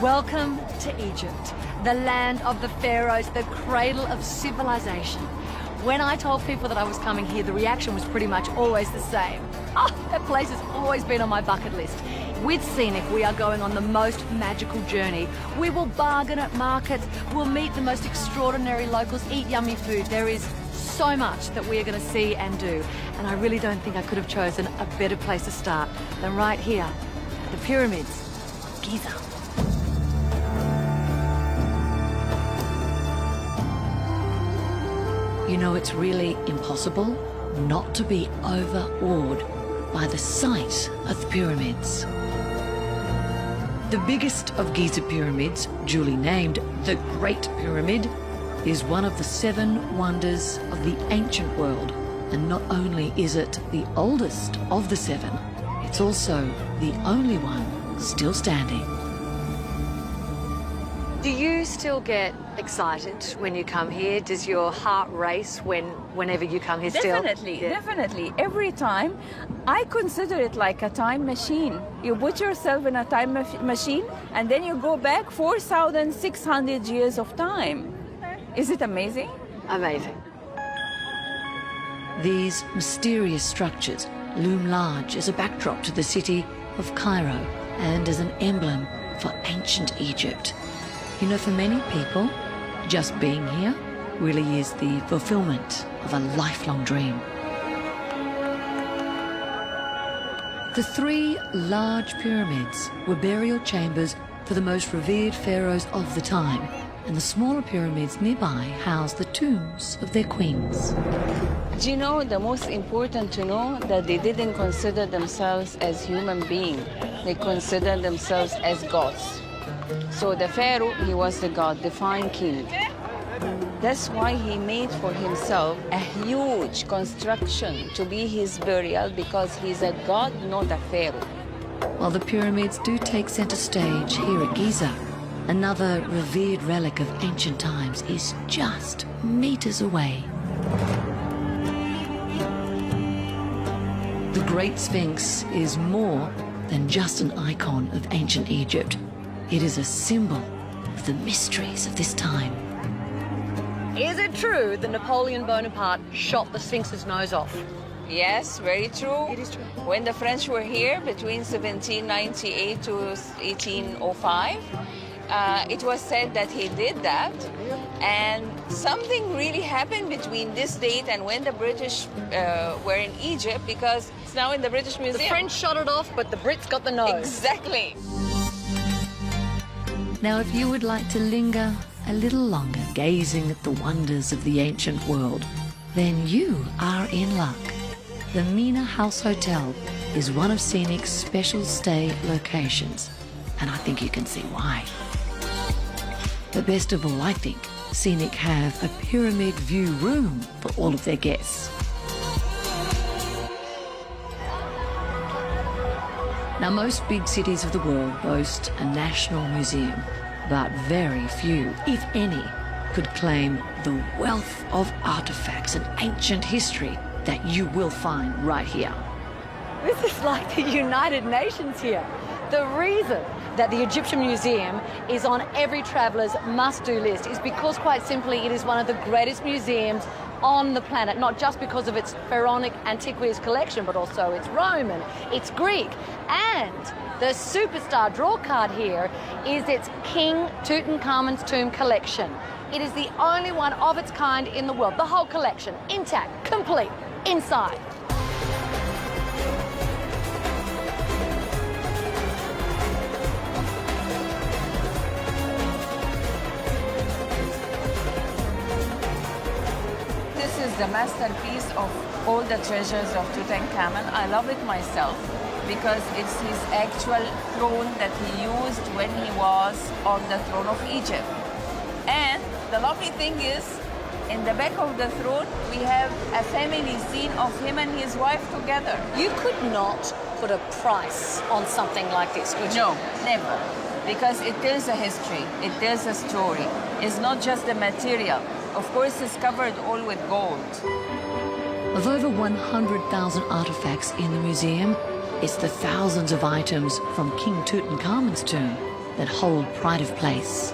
Welcome to Egypt, the land of the pharaohs, the cradle of civilization. When I told people that I was coming here, the reaction was pretty much always the same. Oh, that place has always been on my bucket list. With Scenic, we are going on the most magical journey. We will bargain at markets, we'll meet the most extraordinary locals, eat yummy food. There is so much that we are going to see and do. And I really don't think I could have chosen a better place to start than right here, the pyramids of Giza. You know, it's really impossible not to be overawed by the sight of the pyramids. The biggest of Giza pyramids, duly named the Great Pyramid, is one of the 7 wonders of the ancient world. And not only is it the oldest of the 7, it's also the only one still standing. Do you still get excited when you come here? Does your heart race whenever you come here still? Definitely, definitely. Every time, I consider it like a time machine. You put yourself in a time machine and then you go back 4,600 years of time. Is it amazing? Amazing. These mysterious structures loom large as a backdrop to the city of Cairo and as an emblem for ancient Egypt. You know, for many people, just being here really is the fulfillment of a lifelong dream. The 3 large pyramids were burial chambers for the most revered pharaohs of the time, and the smaller pyramids nearby house the tombs of their queens. Do you know, the most important to know that they didn't consider themselves as human beings. They considered themselves as gods. So the pharaoh, he was the god, divine king. That's why he made for himself a huge construction to be his burial, because he's a god, not a pharaoh. While the pyramids do take center stage here at Giza, another revered relic of ancient times is just meters away. The Great Sphinx is more than just an icon of ancient Egypt. It is a symbol of the mysteries of this time. Is it true that Napoleon Bonaparte shot the Sphinx's nose off? Yes, very true. It is true. When the French were here between 1798 to 1805, it was said that he did that, and something really happened between this date and when the British were in Egypt, because it's now in the British Museum. The French shot it off, but the Brits got the nose. Exactly. Now, if you would like to linger a little longer gazing at the wonders of the ancient world, then you are in luck. The Mina House Hotel is one of Scenic's special stay locations, and I think you can see why. But best of all, I think Scenic have a pyramid view room for all of their guests. Now, most big cities of the world boast a national museum, but very few, if any, could claim the wealth of artifacts and ancient history that you will find right here. This is like the United Nations here. The reason that the Egyptian Museum is on every traveller's must-do list is because, quite simply, it is one of the greatest museums on the planet, not just because of its pharaonic antiquities collection, but also its Roman, its Greek, and the superstar draw card here is its King Tutankhamun's tomb collection. It is the only one of its kind in the world. The whole collection, intact, complete, inside. This is the masterpiece of all the treasures of Tutankhamun. I love it myself because it's his actual throne that he used when he was on the throne of Egypt. And the lovely thing is, in the back of the throne, we have a family scene of him and his wife together. You could not put a price on something like this, would you? No, never. Because it tells a history, it tells a story. It's not just the material. Of course, it's covered all with gold. Of over 100,000 artifacts in the museum, it's the thousands of items from King Tutankhamun's tomb that hold pride of place.